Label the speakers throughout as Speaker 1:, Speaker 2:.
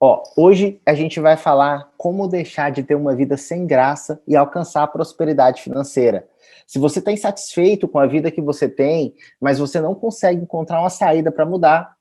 Speaker 1: Ó, hoje a gente vai falar como deixar de ter uma vida sem graça e alcançar a prosperidade financeira. Se você está insatisfeito com a vida que você tem, mas você não consegue encontrar uma saída para mudar,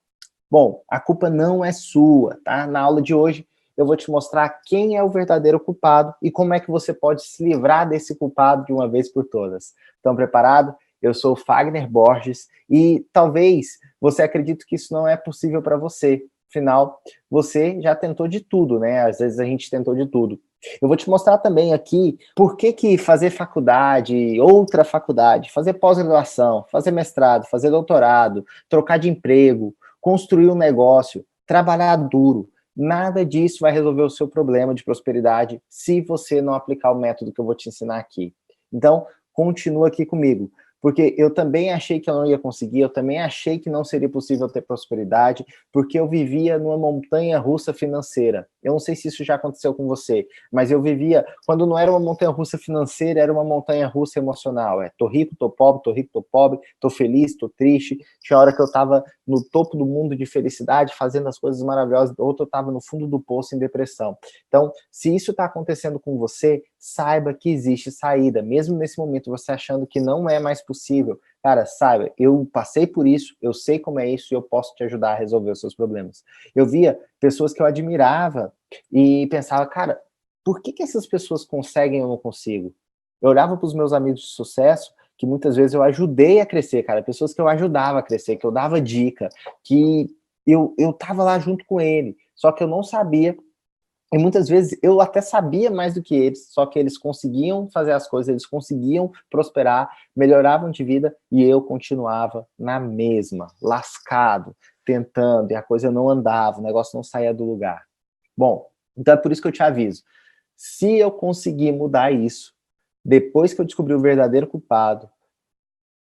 Speaker 1: bom, a culpa não é sua, tá? Na aula de hoje eu vou te mostrar quem é o verdadeiro culpado e como é que você pode se livrar desse culpado de uma vez por todas. Estão preparados? Eu sou o Fagner Borges e talvez você acredite que isso não é possível para você. Afinal, você já tentou de tudo, né? Às vezes a gente tentou de tudo. Eu vou te mostrar também aqui por que fazer faculdade, outra faculdade, fazer pós-graduação, fazer mestrado, fazer doutorado, trocar de emprego, construir um negócio, trabalhar duro, nada disso vai resolver o seu problema de prosperidade se você não aplicar o método que eu vou te ensinar aqui. Então, continua aqui comigo, porque eu também achei que eu não ia conseguir, eu também achei que não seria possível ter prosperidade, porque eu vivia numa montanha-russa financeira. Eu não sei se isso já aconteceu com você, mas eu vivia, quando não era uma montanha-russa financeira, era uma montanha-russa emocional. Tô rico, tô pobre, tô feliz, tô triste. Tinha hora que eu tava no topo do mundo de felicidade, fazendo as coisas maravilhosas, outra eu tava no fundo do poço em depressão. Então, se isso tá acontecendo com você, saiba que existe saída, mesmo nesse momento você achando que não é mais possível, cara, saiba, eu passei por isso, eu sei como é isso e eu posso te ajudar a resolver os seus problemas. Eu via pessoas que eu admirava e pensava, cara, por que essas pessoas conseguem e eu não consigo? Eu olhava para os meus amigos de sucesso, que muitas vezes eu ajudei a crescer, cara, pessoas que eu ajudava a crescer, que eu dava dica, que eu tava lá junto com ele, só que eu não sabia. E muitas vezes eu até sabia mais do que eles, só que eles conseguiam fazer as coisas, eles conseguiam prosperar, melhoravam de vida, e eu continuava na mesma, lascado, tentando, e a coisa não andava, o negócio não saía do lugar. Bom, então é por isso que eu te aviso. Se eu conseguir mudar isso, depois que eu descobrir o verdadeiro culpado,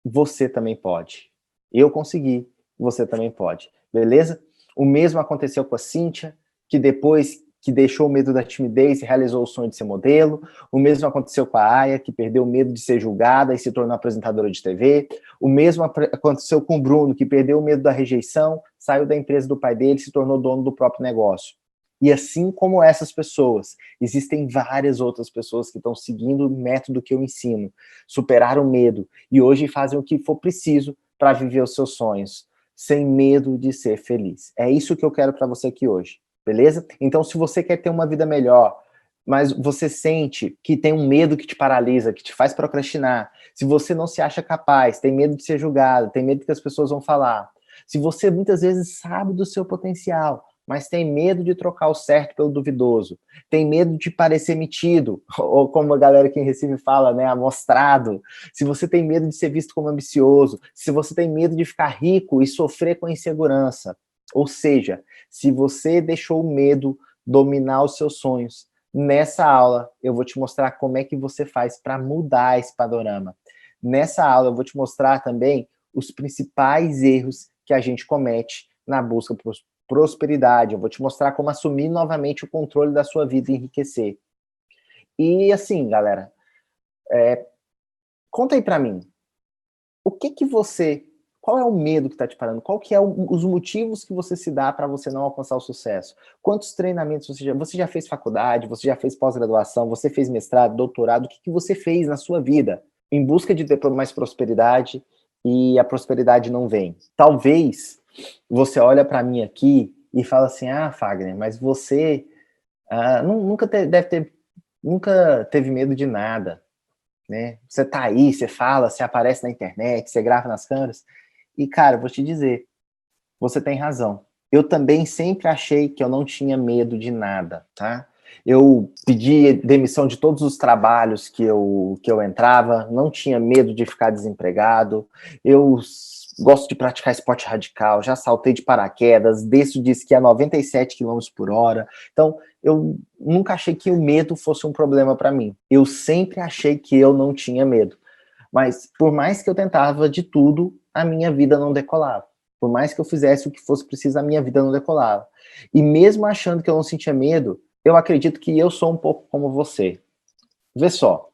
Speaker 1: você também pode. Eu consegui, você também pode. Beleza? O mesmo aconteceu com a Cíntia, que depois que deixou o medo da timidez e realizou o sonho de ser modelo. O mesmo aconteceu com a Aya, que perdeu o medo de ser julgada e se tornou apresentadora de TV. O mesmo aconteceu com o Bruno, que perdeu o medo da rejeição, saiu da empresa do pai dele e se tornou dono do próprio negócio. E assim como essas pessoas, existem várias outras pessoas que estão seguindo o método que eu ensino, superaram o medo e hoje fazem o que for preciso para viver os seus sonhos, sem medo de ser feliz. É isso que eu quero para você aqui hoje, beleza? Então, se você quer ter uma vida melhor, mas você sente que tem um medo que te paralisa, que te faz procrastinar, se você não se acha capaz, tem medo de ser julgado, tem medo que as pessoas vão falar, se você muitas vezes sabe do seu potencial, mas tem medo de trocar o certo pelo duvidoso, tem medo de parecer metido, ou como a galera aqui em Recife fala, né, amostrado, se você tem medo de ser visto como ambicioso, se você tem medo de ficar rico e sofrer com a insegurança, ou seja, se você deixou o medo dominar os seus sonhos, nessa aula eu vou te mostrar como é que você faz para mudar esse panorama. Nessa aula eu vou te mostrar também os principais erros que a gente comete na busca por prosperidade. Eu vou te mostrar como assumir novamente o controle da sua vida e enriquecer. E assim, galera, conta aí pra mim, o que você, qual é o medo que tá te parando? Qual que é os motivos que você se dá para você não alcançar o sucesso? Quantos treinamentos você já fez faculdade, você já fez pós-graduação, você fez mestrado, doutorado, o que você fez na sua vida em busca de ter mais prosperidade e a prosperidade não vem? Talvez você olha para mim aqui e fala assim, ah, Fagner, mas você nunca teve medo de nada, né? Você tá aí, você fala, você aparece na internet, você grava nas câmeras. E, cara, vou te dizer, você tem razão. Eu também sempre achei que eu não tinha medo de nada, tá? Eu pedi demissão de todos os trabalhos que eu entrava, não tinha medo de ficar desempregado, eu gosto de praticar esporte radical, já saltei de paraquedas, desço de esqui a 97 quilômetros por hora, então eu nunca achei que o medo fosse um problema para mim. Eu sempre achei que eu não tinha medo, mas por mais que eu tentava de tudo, a minha vida não decolava. Por mais que eu fizesse o que fosse preciso, a minha vida não decolava. E mesmo achando que eu não sentia medo, eu acredito que eu sou um pouco como você. Vê só,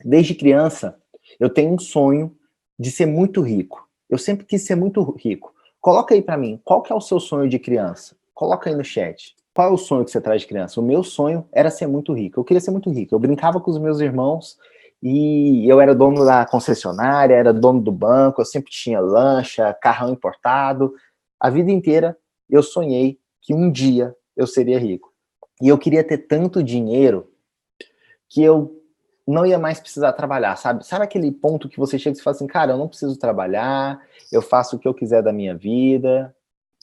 Speaker 1: desde criança, eu tenho um sonho de ser muito rico. Eu sempre quis ser muito rico. Coloca aí pra mim, qual que é o seu sonho de criança? Coloca aí no chat. Qual é o sonho que você traz de criança? O meu sonho era ser muito rico. Eu queria ser muito rico. Eu brincava com os meus irmãos e eu era dono da concessionária, era dono do banco, eu sempre tinha lancha, carrão importado. A vida inteira eu sonhei que um dia eu seria rico. E eu queria ter tanto dinheiro que eu não ia mais precisar trabalhar, sabe? Sabe aquele ponto que você chega e fala assim, cara, eu não preciso trabalhar, eu faço o que eu quiser da minha vida.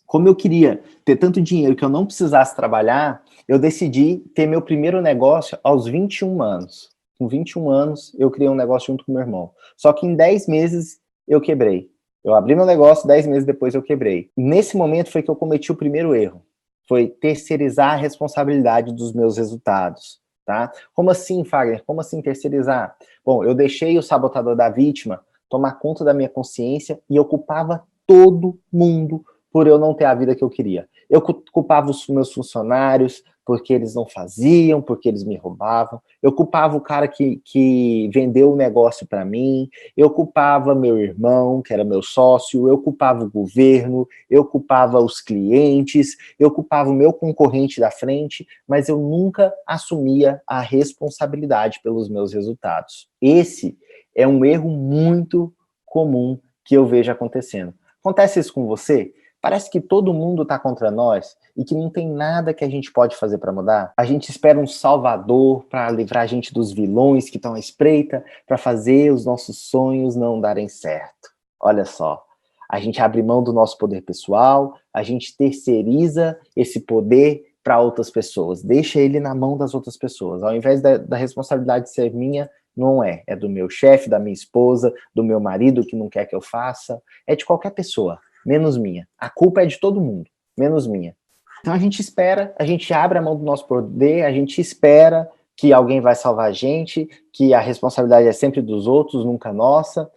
Speaker 1: Como eu queria ter tanto dinheiro que eu não precisasse trabalhar, eu decidi ter meu primeiro negócio aos 21 anos. Com 21 anos, eu criei um negócio junto com meu irmão. Só que em 10 meses, eu quebrei. Eu abri meu negócio, 10 meses depois eu quebrei. Nesse momento foi que eu cometi o primeiro erro. Foi terceirizar a responsabilidade dos meus resultados. Tá? Como assim, Fagner? Como assim terceirizar? Bom, eu deixei o sabotador da vítima tomar conta da minha consciência e ocupava todo mundo por eu não ter a vida que eu queria. Eu culpava os meus funcionários porque eles não faziam, porque eles me roubavam. Eu culpava o cara que vendeu o negócio para mim. Eu culpava meu irmão, que era meu sócio. Eu culpava o governo. Eu culpava os clientes. Eu culpava o meu concorrente da frente. Mas eu nunca assumia a responsabilidade pelos meus resultados. Esse é um erro muito comum que eu vejo acontecendo. Acontece isso com você? Parece que todo mundo está contra nós e que não tem nada que a gente pode fazer para mudar. A gente espera um salvador para livrar a gente dos vilões que estão à espreita, para fazer os nossos sonhos não darem certo. Olha só, a gente abre mão do nosso poder pessoal, a gente terceiriza esse poder para outras pessoas, deixa ele na mão das outras pessoas. Ao invés da responsabilidade ser minha, não é. É do meu chefe, da minha esposa, do meu marido que não quer que eu faça, é de qualquer pessoa. Menos minha. A culpa é de todo mundo, menos minha. Então a gente espera, a gente abre a mão do nosso poder, a gente espera que alguém vai salvar a gente, que a responsabilidade é sempre dos outros, nunca nossa.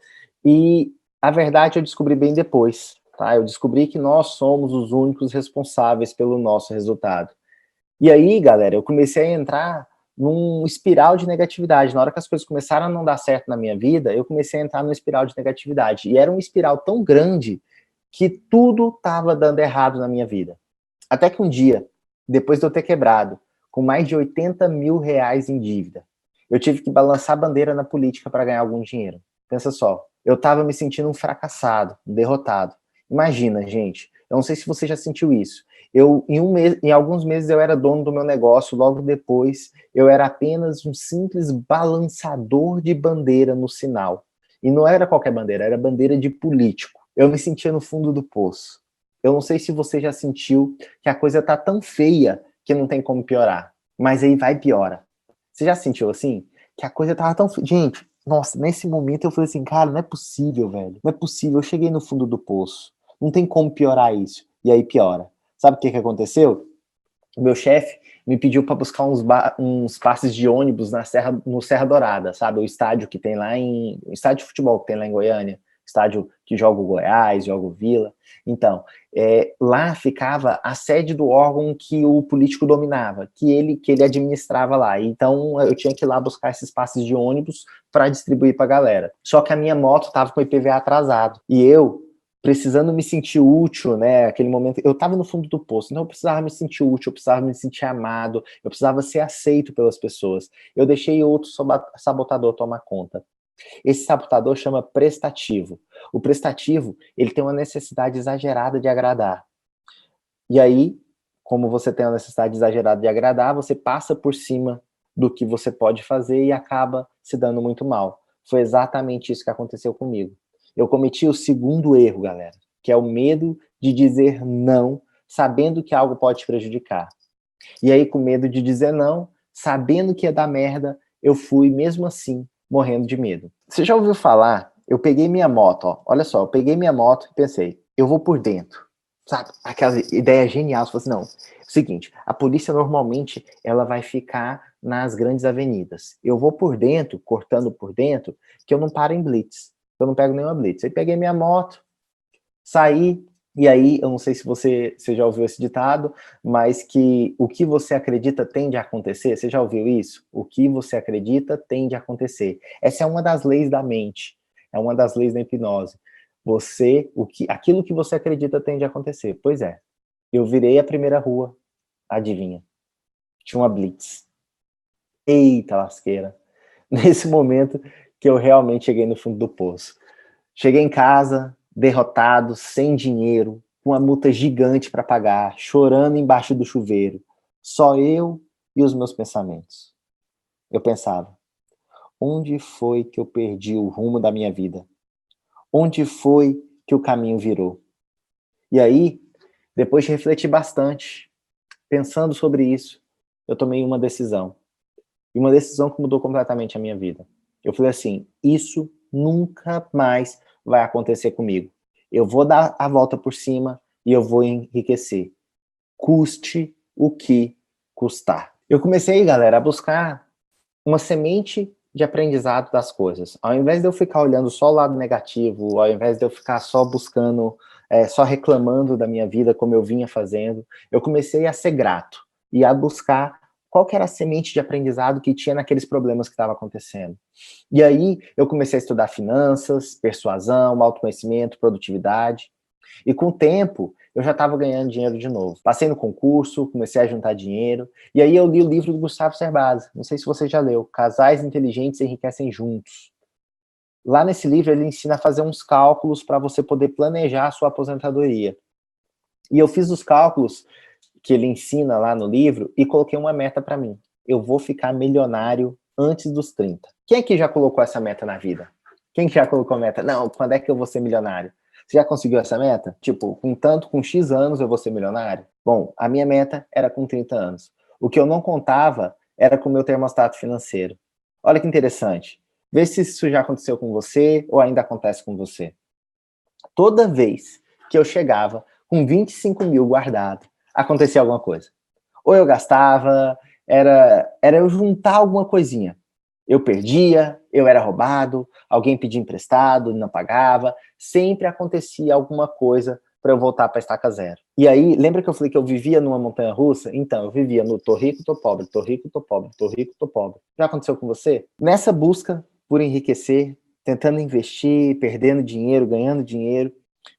Speaker 1: E a verdade eu descobri bem depois, tá? Eu descobri que nós somos os únicos responsáveis pelo nosso resultado. E aí, galera, eu comecei a entrar num espiral de negatividade. Na hora que as coisas começaram a não dar certo na minha vida, eu comecei a entrar num espiral de negatividade. E era um espiral tão grande que tudo estava dando errado na minha vida. Até que um dia, depois de eu ter quebrado, com mais de 80 mil reais em dívida, eu tive que balançar a bandeira na política para ganhar algum dinheiro. Pensa só, eu estava me sentindo um fracassado, um derrotado. Imagina, gente, eu não sei se você já sentiu isso. Em alguns meses eu era dono do meu negócio, logo depois eu era apenas um simples balançador de bandeira no sinal. E não era qualquer bandeira, era bandeira de político. Eu me sentia no fundo do poço. Eu não sei se você já sentiu que a coisa tá tão feia que não tem como piorar. Mas aí vai e piora. Você já sentiu assim? Que a coisa tava tão feia. Gente, nossa, nesse momento eu falei assim, cara, não é possível, velho. Não é possível. Eu cheguei no fundo do poço. Não tem como piorar isso. E aí piora. Sabe o que aconteceu? O meu chefe me pediu para buscar uns passes de ônibus no Serra Dourada, sabe? O estádio que tem lá o estádio de futebol que tem lá em Goiânia, estádio que joga o Goiás, joga o Vila. Então, lá ficava a sede do órgão que o político dominava, que ele administrava lá. Então, eu tinha que ir lá buscar esses passes de ônibus para distribuir para a galera. Só que a minha moto estava com o IPVA atrasado. E eu precisando me sentir útil, né? Aquele momento, eu estava no fundo do poço, então eu precisava me sentir útil, eu precisava me sentir amado, eu precisava ser aceito pelas pessoas. Eu deixei outro sabotador tomar conta. Esse sabotador chama prestativo. O prestativo, ele tem uma necessidade exagerada de agradar. E aí, como você tem uma necessidade exagerada de agradar, você passa por cima do que você pode fazer e acaba se dando muito mal. Foi exatamente isso que aconteceu comigo. Eu cometi o segundo erro, galera, que é o medo de dizer não, sabendo que algo pode te prejudicar. E aí, com medo de dizer não, sabendo que ia dar merda, eu fui, mesmo assim, morrendo de medo. Você já ouviu falar? Eu peguei minha moto, ó. Olha só, eu peguei minha moto e pensei, eu vou por dentro. Sabe? Aquela ideia genial. Você falou assim, não, é o seguinte, a polícia normalmente ela vai ficar nas grandes avenidas. Eu vou por dentro, cortando por dentro, que eu não paro em blitz. Eu não pego nenhuma blitz. Aí peguei minha moto, saí, e aí, eu não sei se você já ouviu esse ditado, mas que o que você acredita tende a acontecer. Você já ouviu isso? O que você acredita tende a acontecer. Essa é uma das leis da mente, é uma das leis da hipnose. Aquilo que você acredita tende a acontecer. Pois é, eu virei a primeira rua, Adivinha? Tinha uma blitz. Eita lasqueira. Nesse momento que eu realmente cheguei no fundo do poço. Cheguei em casa, derrotado, sem dinheiro, com uma multa gigante para pagar, chorando embaixo do chuveiro. Só eu e os meus pensamentos. Eu pensava, onde foi que eu perdi o rumo da minha vida? Onde foi que o caminho virou? E aí, depois de refletir bastante, pensando sobre isso, eu tomei uma decisão. E uma decisão que mudou completamente a minha vida. Eu falei assim, isso nunca mais vai acontecer comigo. Eu vou dar a volta por cima e eu vou enriquecer. Custe o que custar. Eu comecei, galera, a buscar uma semente de aprendizado das coisas. Ao invés de eu ficar olhando só o lado negativo, ao invés de eu ficar só buscando, só reclamando da minha vida como eu vinha fazendo, eu comecei a ser grato e a buscar qual que era a semente de aprendizado que tinha naqueles problemas que estavam acontecendo. E aí eu comecei a estudar finanças, persuasão, autoconhecimento, produtividade. E com o tempo, eu já estava ganhando dinheiro de novo. Passei no concurso, comecei a juntar dinheiro, e aí eu li o livro do Gustavo Cerbasi. Não sei se você já leu, Casais Inteligentes Enriquecem Juntos. Lá nesse livro ele ensina a fazer uns cálculos para você poder planejar a sua aposentadoria. E eu fiz os cálculos que ele ensina lá no livro e coloquei uma meta para mim. Eu vou ficar milionário antes dos 30. Quem aqui já colocou essa meta na vida? Quem já colocou a meta? Não, quando é que eu vou ser milionário? Você já conseguiu essa meta? Tipo, com X anos eu vou ser milionário? Bom, a minha meta era com 30 anos. O que eu não contava era com o meu termostato financeiro. Olha que interessante. Vê se isso já aconteceu com você ou ainda acontece com você. Toda vez que eu chegava com 25 mil guardado, acontecia alguma coisa. Ou eu gastava, era eu juntar alguma coisinha. Eu perdia, eu era roubado, alguém pedia emprestado, não pagava, sempre acontecia alguma coisa para eu voltar para a estaca zero. E aí, lembra que eu falei que eu vivia numa montanha-russa? Então, eu vivia no tô rico, tô pobre, tô rico, tô pobre, tô rico, tô pobre. Já aconteceu com você? Nessa busca por enriquecer, tentando investir, perdendo dinheiro, ganhando dinheiro,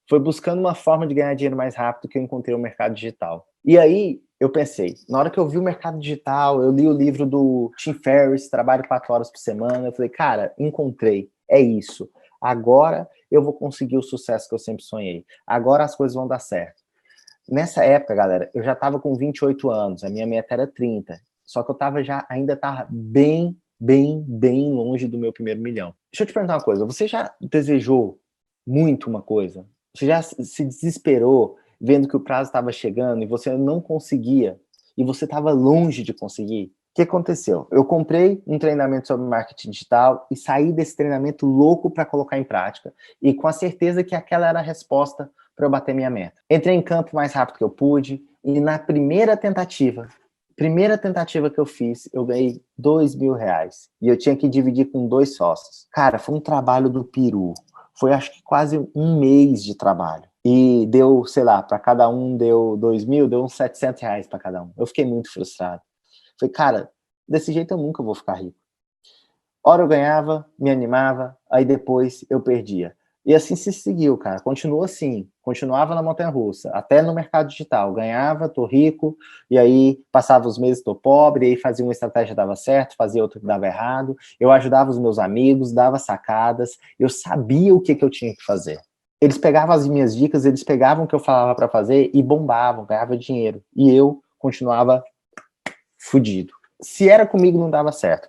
Speaker 1: foi buscando uma forma de ganhar dinheiro mais rápido que eu encontrei o mercado digital. E aí, eu pensei, na hora que eu vi o mercado digital, eu li o livro do Tim Ferriss, Trabalho 4 horas por semana, eu falei, cara, encontrei, é isso. Agora eu vou conseguir o sucesso que eu sempre sonhei. Agora as coisas vão dar certo. Nessa época, galera, eu já estava com 28 anos, a minha meta era 30. Só que eu ainda estava bem longe do meu primeiro milhão. Deixa eu te perguntar uma coisa, você já desejou muito uma coisa? Você já se desesperou vendo que o prazo estava chegando e você não conseguia, e você estava longe de conseguir? O que aconteceu? Eu comprei um treinamento sobre marketing digital e saí desse treinamento louco para colocar em prática, e com a certeza que aquela era a resposta para eu bater minha meta. Entrei em campo o mais rápido que eu pude, e na primeira tentativa que eu fiz, eu ganhei R$ 2.000. E eu tinha que dividir com 2 sócios. Cara, foi um trabalho do peru. Foi, acho que, quase um mês de trabalho. E deu, sei lá, para cada um deu 2.000, deu uns R$ 700 para cada um. Eu fiquei muito frustrado. Falei, cara, desse jeito eu nunca vou ficar rico. Hora eu ganhava, me animava, aí depois eu perdia. E assim se seguiu, cara. Continuou assim. Continuava na montanha-russa, até no mercado digital. Ganhava, tô rico, e aí passava os meses, tô pobre, e aí fazia uma estratégia, dava certo, fazia outra que dava errado. Eu ajudava os meus amigos, dava sacadas, eu sabia o que eu tinha que fazer. Eles pegavam as minhas dicas, eles pegavam o que eu falava para fazer e bombavam, ganhava dinheiro. E eu continuava fudido. Se era comigo, não dava certo.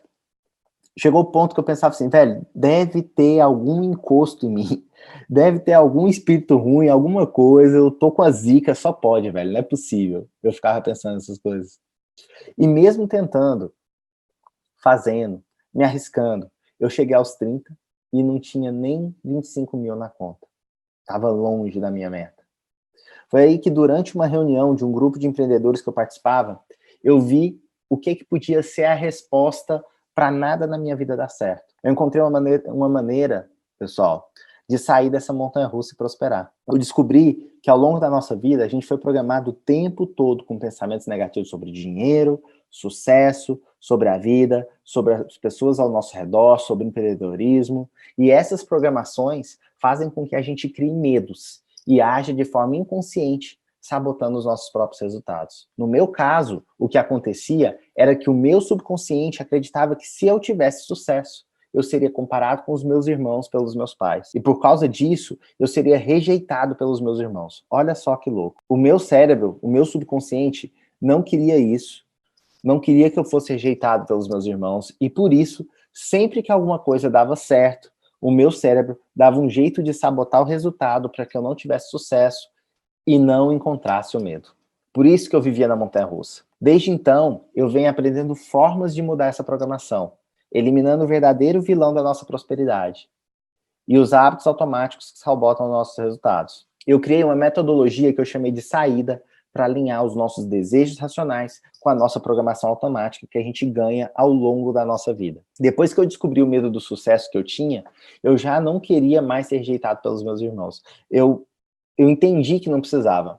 Speaker 1: Chegou o ponto que eu pensava assim, velho, deve ter algum encosto em mim, deve ter algum espírito ruim, alguma coisa, eu tô com a zica, só pode, velho, não é possível. Eu ficava pensando nessas coisas. E mesmo tentando, fazendo, me arriscando, eu cheguei aos 30 e não tinha nem 25 mil na conta. Tava longe da minha meta. Foi aí que durante uma reunião de um grupo de empreendedores que eu participava, eu vi o que podia ser a resposta para nada na minha vida dar certo. Eu encontrei uma maneira, pessoal, de sair dessa montanha-russa e prosperar. Eu descobri que ao longo da nossa vida, a gente foi programado o tempo todo com pensamentos negativos sobre dinheiro, sucesso, sobre a vida, sobre as pessoas ao nosso redor, sobre empreendedorismo. E essas programações fazem com que a gente crie medos e age de forma inconsciente, sabotando os nossos próprios resultados. No meu caso, o que acontecia era que o meu subconsciente acreditava que se eu tivesse sucesso, eu seria comparado com os meus irmãos pelos meus pais. E por causa disso, eu seria rejeitado pelos meus irmãos. Olha só que louco. O meu cérebro, o meu subconsciente, não queria isso. Não queria que eu fosse rejeitado pelos meus irmãos. E por isso, sempre que alguma coisa dava certo, o meu cérebro dava um jeito de sabotar o resultado para que eu não tivesse sucesso e não encontrasse o medo. Por isso que eu vivia na montanha-russa. Desde então, eu venho aprendendo formas de mudar essa programação, eliminando o verdadeiro vilão da nossa prosperidade e os hábitos automáticos que sabotam nossos resultados. Eu criei uma metodologia que eu chamei de saída para alinhar os nossos desejos racionais com a nossa programação automática que a gente ganha ao longo da nossa vida. Depois que eu descobri o medo do sucesso que eu tinha, eu já não queria mais ser rejeitado pelos meus irmãos. Eu entendi que não precisava,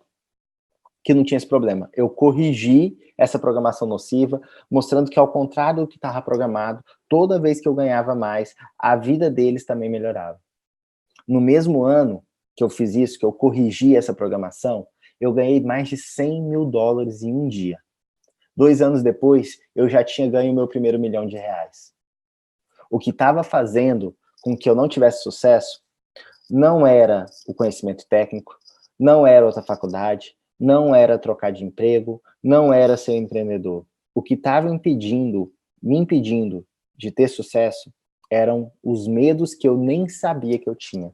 Speaker 1: que não tinha esse problema. Eu corrigi essa programação nociva, mostrando que ao contrário do que estava programado, toda vez que eu ganhava mais, a vida deles também melhorava. No mesmo ano que eu fiz isso, que eu corrigi essa programação, eu ganhei mais de $100 mil em um dia. 2 anos depois, eu já tinha ganho o meu primeiro R$ 1.000.000. O que estava fazendo com que eu não tivesse sucesso não era o conhecimento técnico, não era outra faculdade, não era trocar de emprego, não era ser empreendedor. O que estava me impedindo de ter sucesso eram os medos que eu nem sabia que eu tinha.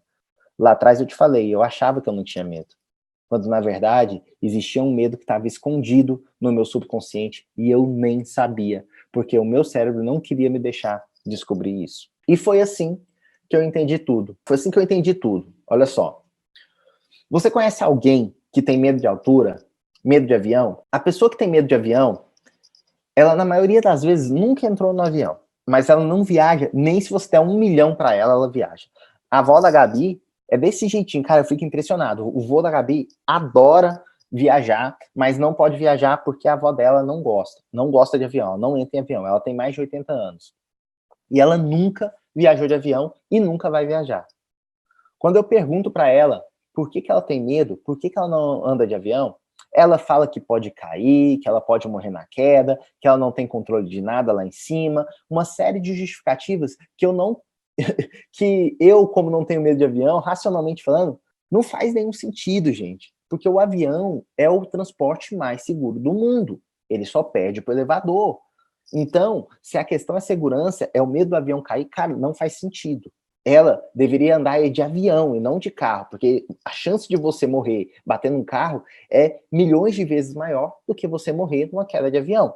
Speaker 1: Lá atrás eu te falei, eu achava que eu não tinha medo, quando na verdade existia um medo que estava escondido no meu subconsciente e eu nem sabia, porque o meu cérebro não queria me deixar descobrir isso. E foi assim que eu entendi tudo. Foi assim que eu entendi tudo. Olha só. Você conhece alguém que tem medo de altura? Medo de avião? A pessoa que tem medo de avião, ela na maioria das vezes nunca entrou no avião. Mas ela não viaja, nem se você der $1 milhão para ela, ela viaja. A avó da Gabi é desse jeitinho, cara, eu fico impressionado. O vô da Gabi adora viajar, mas não pode viajar porque a avó dela não gosta. Não gosta de avião, não entra em avião. Ela tem mais de 80 anos. E ela nunca viajou de avião e nunca vai viajar. Quando eu pergunto para ela por que ela tem medo, por que ela não anda de avião, ela fala que pode cair, que ela pode morrer na queda, que ela não tem controle de nada lá em cima, uma série de justificativas que eu não, que eu, como não tenho medo de avião, racionalmente falando, não faz nenhum sentido, gente, porque o avião é o transporte mais seguro do mundo, ele só perde pro elevador. Então, se a questão é segurança, é o medo do avião cair, cara, não faz sentido. Ela deveria andar de avião e não de carro, porque a chance de você morrer batendo um carro é milhões de vezes maior do que você morrer numa queda de avião.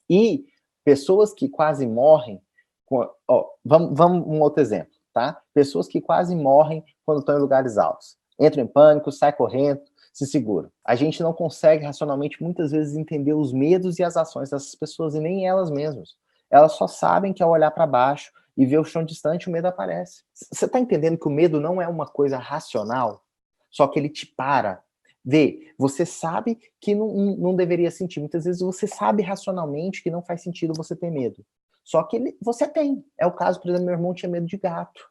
Speaker 1: E pessoas que quase morrem, vamos um outro exemplo, tá? Pessoas que quase morrem quando estão em lugares altos. Entram em pânico, saem correndo, se seguram. A gente não consegue racionalmente muitas vezes entender os medos e as ações dessas pessoas, e nem elas mesmas. Elas só sabem que ao olhar para baixo e ver o chão distante, o medo aparece. Você está entendendo que o medo não é uma coisa racional? Só que ele te para. Vê, você sabe que não deveria sentir. Muitas vezes você sabe racionalmente que não faz sentido você ter medo. Só que você tem. É o caso, por exemplo, meu irmão tinha medo de gato.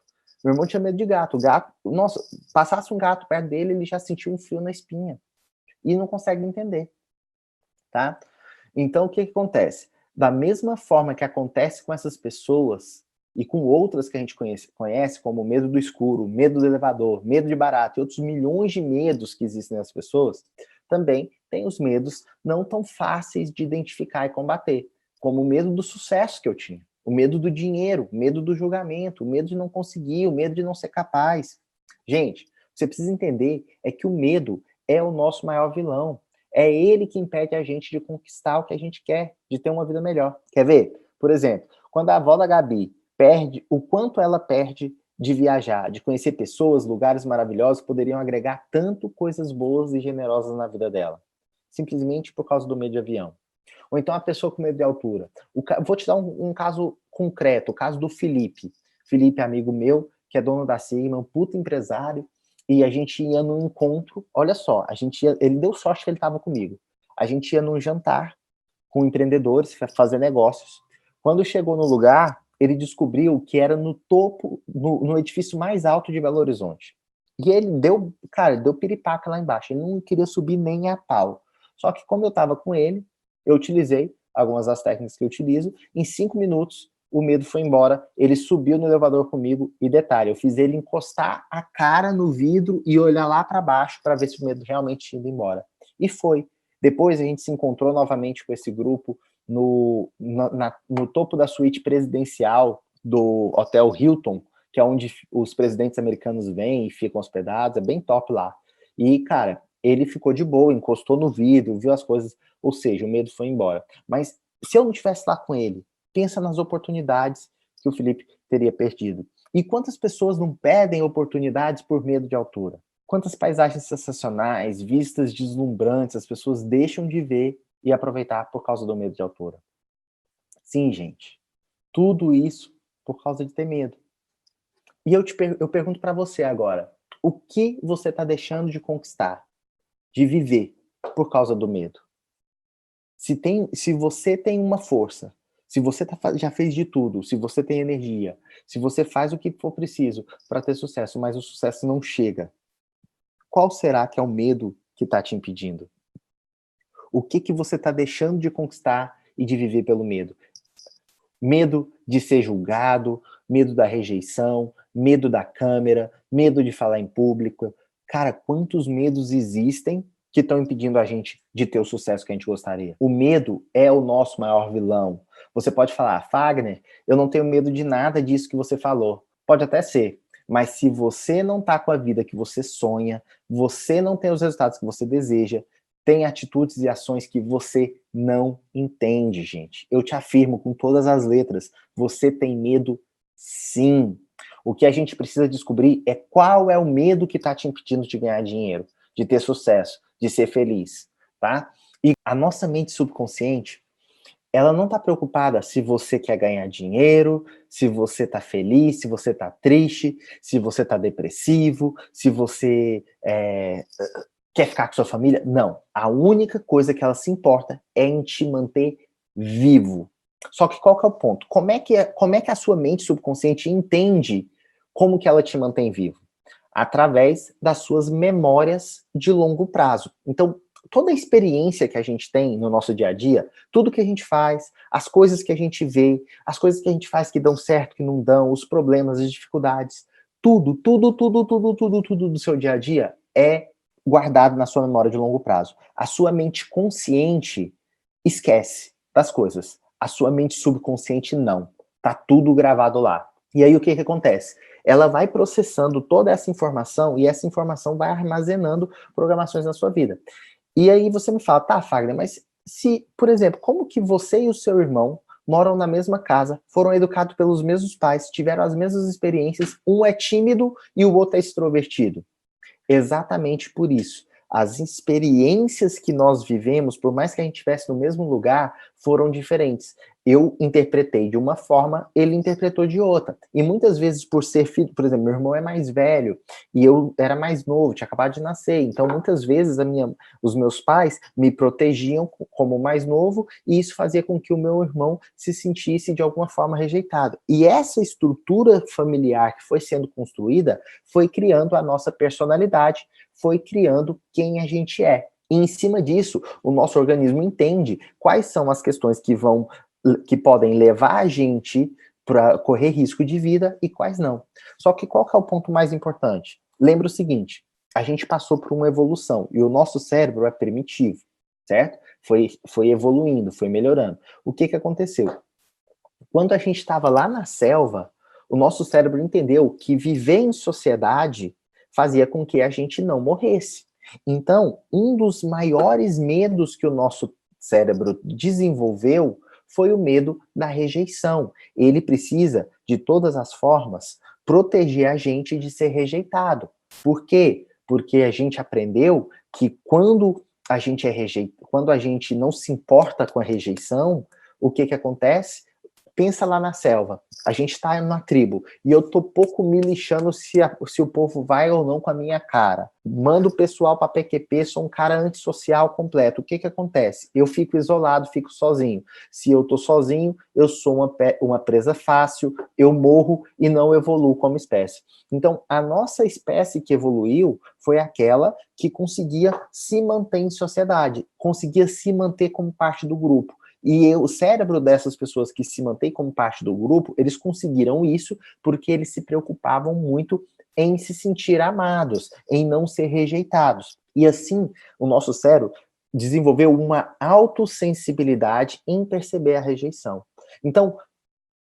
Speaker 1: Meu irmão tinha medo de gato. O gato, nossa, passasse um gato perto dele, ele já sentiu um frio na espinha. E não consegue entender. Tá? Então, o que acontece? Da mesma forma que acontece com essas pessoas e com outras que a gente conhece como o medo do escuro, medo do elevador, medo de barata e outros milhões de medos que existem nas pessoas, também tem os medos não tão fáceis de identificar e combater, como o medo do sucesso que eu tinha, o medo do dinheiro, o medo do julgamento, o medo de não conseguir, o medo de não ser capaz. Gente, você precisa entender é que o medo é o nosso maior vilão. É ele que impede a gente de conquistar o que a gente quer, de ter uma vida melhor. Quer ver? Por exemplo, quando a avó da Gabi perde, o quanto ela perde de viajar, de conhecer pessoas, lugares maravilhosos que poderiam agregar tanto coisas boas e generosas na vida dela. Simplesmente por causa do medo de avião. Ou então a pessoa com medo de altura. Vou te dar um caso concreto, o caso do Felipe. Felipe, amigo meu, que é dono da Sigma, um puto empresário, e a gente ia num encontro, olha só, ele deu sorte que ele estava comigo. A gente ia num jantar com empreendedores, fazer negócios. Quando chegou no lugar, ele descobriu que era no topo, no edifício mais alto de Belo Horizonte. E ele deu, cara, deu piripaca lá embaixo, ele não queria subir nem a pau. Só que como eu estava com ele, eu utilizei algumas das técnicas que eu utilizo, em 5 minutos o medo foi embora, ele subiu no elevador comigo, e detalhe, eu fiz ele encostar a cara no vidro e olhar lá para baixo para ver se o medo realmente tinha ido embora. E foi. Depois a gente se encontrou novamente com esse grupo no topo da suíte presidencial do Hotel Hilton, que é onde os presidentes americanos vêm e ficam hospedados, é bem top lá. E, cara, ele ficou de boa, encostou no vidro, viu as coisas, ou seja, o medo foi embora. Mas se eu não estivesse lá com ele, pensa nas oportunidades que o Felipe teria perdido. E quantas pessoas não perdem oportunidades por medo de altura? Quantas paisagens sensacionais, vistas deslumbrantes, as pessoas deixam de ver e aproveitar por causa do medo de altura? Sim, gente. Tudo isso por causa de ter medo. E eu pergunto para você agora, o que você está deixando de conquistar, de viver, por causa do medo? Se você tem uma força, se você já fez de tudo, se você tem energia, se você faz o que for preciso para ter sucesso, mas o sucesso não chega, qual será que é o medo que está te impedindo? O que você está deixando de conquistar e de viver pelo medo? Medo de ser julgado, medo da rejeição, medo da câmera, medo de falar em público. Cara, quantos medos existem que estão impedindo a gente de ter o sucesso que a gente gostaria? O medo é o nosso maior vilão. Você pode falar, Fagner, eu não tenho medo de nada disso que você falou. Pode até ser, mas se você não está com a vida que você sonha, você não tem os resultados que você deseja, tem atitudes e ações que você não entende, gente. Eu te afirmo com todas as letras, você tem medo sim. O que a gente precisa descobrir é qual é o medo que está te impedindo de ganhar dinheiro, de ter sucesso, de ser feliz, tá? E a nossa mente subconsciente, ela não está preocupada se você quer ganhar dinheiro, se você está feliz, se você está triste, se você está depressivo, se você quer ficar com sua família? Não. A única coisa que ela se importa é em te manter vivo. Só que qual que é o ponto? Como é que a sua mente subconsciente entende como que ela te mantém vivo? Através das suas memórias de longo prazo. Então, toda a experiência que a gente tem no nosso dia a dia, tudo que a gente faz, as coisas que a gente vê, as coisas que a gente faz que dão certo, que não dão, os problemas, as dificuldades, tudo do seu dia a dia é guardado na sua memória de longo prazo. A sua mente consciente esquece das coisas. A sua mente subconsciente não. Tá tudo gravado lá. E aí o que acontece? Ela vai processando toda essa informação e essa informação vai armazenando programações na sua vida. E aí você me fala, tá, Fagner, mas se, por exemplo, como que você e o seu irmão moram na mesma casa, foram educados pelos mesmos pais, tiveram as mesmas experiências, um é tímido e o outro é extrovertido? Exatamente por isso. As experiências que nós vivemos, por mais que a gente estivesse no mesmo lugar, foram diferentes. Eu interpretei de uma forma, ele interpretou de outra. E muitas vezes, por ser filho, por exemplo, meu irmão é mais velho e eu era mais novo, tinha acabado de nascer. Então, muitas vezes, os meus pais me protegiam como mais novo e isso fazia com que o meu irmão se sentisse de alguma forma rejeitado. E essa estrutura familiar que foi sendo construída foi criando a nossa personalidade, foi criando quem a gente é. E em cima disso, o nosso organismo entende quais são as questões que podem levar a gente para correr risco de vida e quais não. Só que qual que é o ponto mais importante? Lembra o seguinte, a gente passou por uma evolução e o nosso cérebro é primitivo, certo? Foi evoluindo, foi melhorando. O que aconteceu? Quando a gente estava lá na selva, o nosso cérebro entendeu que viver em sociedade fazia com que a gente não morresse. Então, um dos maiores medos que o nosso cérebro desenvolveu foi o medo da rejeição. Ele precisa, de todas as formas, proteger a gente de ser rejeitado. Por quê? Porque a gente aprendeu que quando a gente quando a gente não se importa com a rejeição, o que acontece? pensa lá na selva, a gente tá numa tribo, e eu tô pouco me lixando se o povo vai ou não com a minha cara. Mando o pessoal pra PQP, sou um cara antissocial completo. O que que acontece? Eu fico isolado, fico sozinho. Se eu tô sozinho, eu sou uma presa fácil, eu morro e não evoluo como espécie. Então, a nossa espécie que evoluiu foi aquela que conseguia se manter em sociedade, conseguia se manter como parte do grupo. E o cérebro dessas pessoas que se mantém como parte do grupo, eles conseguiram isso porque eles se preocupavam muito em se sentir amados, em não ser rejeitados. E assim, o nosso cérebro desenvolveu uma autossensibilidade em perceber a rejeição. Então,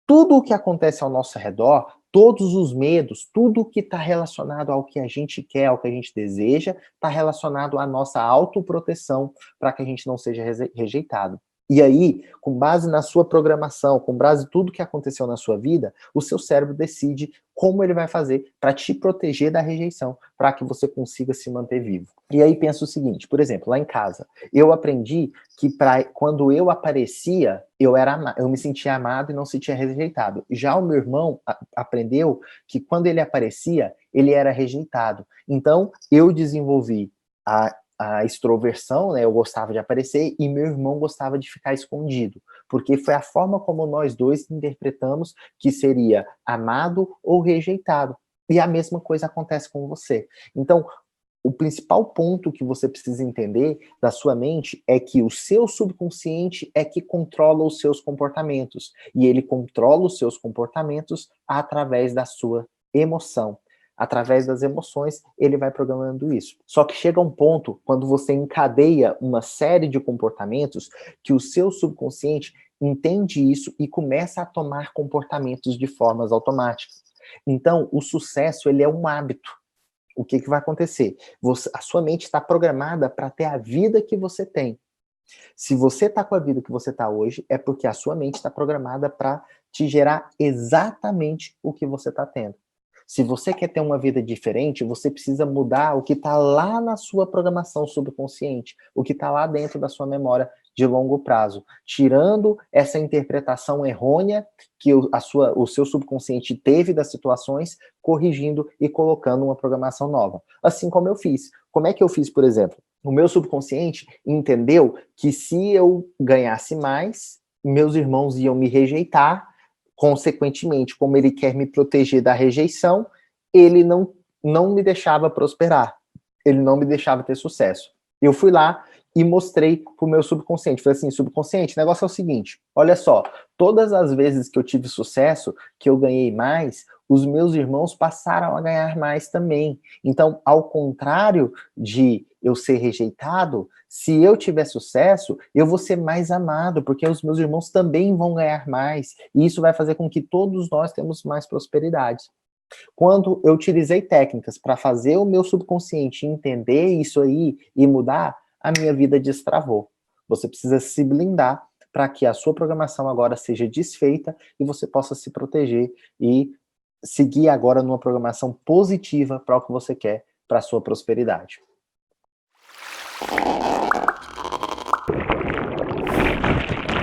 Speaker 1: tudo o que acontece ao nosso redor, todos os medos, tudo que está relacionado ao que a gente quer, ao que a gente deseja, está relacionado à nossa autoproteção para que a gente não seja rejeitado. E aí, com base na sua programação, com base em tudo que aconteceu na sua vida, o seu cérebro decide como ele vai fazer para te proteger da rejeição, para que você consiga se manter vivo. E aí pensa o seguinte, por exemplo, lá em casa, eu aprendi que quando eu aparecia, eu me sentia amado e não se sentia rejeitado. Já o meu irmão aprendeu que quando ele aparecia, ele era rejeitado. Então, eu desenvolvi a extroversão, né? Eu gostava de aparecer e meu irmão gostava de ficar escondido, porque foi a forma como nós dois interpretamos que seria amado ou rejeitado. E a mesma coisa acontece com você. Então, o principal ponto que você precisa entender da sua mente é que o seu subconsciente é que controla os seus comportamentos. E ele controla os seus comportamentos através da sua emoção. Através das emoções, ele vai programando isso. Só que chega um ponto, quando você encadeia uma série de comportamentos, que o seu subconsciente entende isso e começa a tomar comportamentos de formas automáticas. Então, o sucesso, ele é um hábito. O que vai acontecer? A sua mente está programada para ter a vida que você tem. Se você está com a vida que você está hoje, é porque a sua mente está programada para te gerar exatamente o que você está tendo. Se você quer ter uma vida diferente, você precisa mudar o que está lá na sua programação subconsciente, o que está lá dentro da sua memória de longo prazo, tirando essa interpretação errônea que o seu subconsciente teve das situações, corrigindo e colocando uma programação nova. Assim como eu fiz. Como é que eu fiz, por exemplo? O meu subconsciente entendeu que se eu ganhasse mais, meus irmãos iam me rejeitar, consequentemente, como ele quer me proteger da rejeição, ele não me deixava prosperar, ele não me deixava ter sucesso. Eu fui lá e mostrei pro meu subconsciente, falei assim, subconsciente, o negócio é o seguinte, olha só, todas as vezes que eu tive sucesso, que eu ganhei mais, os meus irmãos passaram a ganhar mais também. Então, ao contrário de eu ser rejeitado, se eu tiver sucesso, eu vou ser mais amado, porque os meus irmãos também vão ganhar mais, e isso vai fazer com que todos nós temos mais prosperidade. Quando eu utilizei técnicas para fazer o meu subconsciente entender isso aí e mudar, a minha vida destravou. Você precisa se blindar para que a sua programação agora seja desfeita e você possa se proteger e seguir agora numa programação positiva para o que você quer, para a sua prosperidade.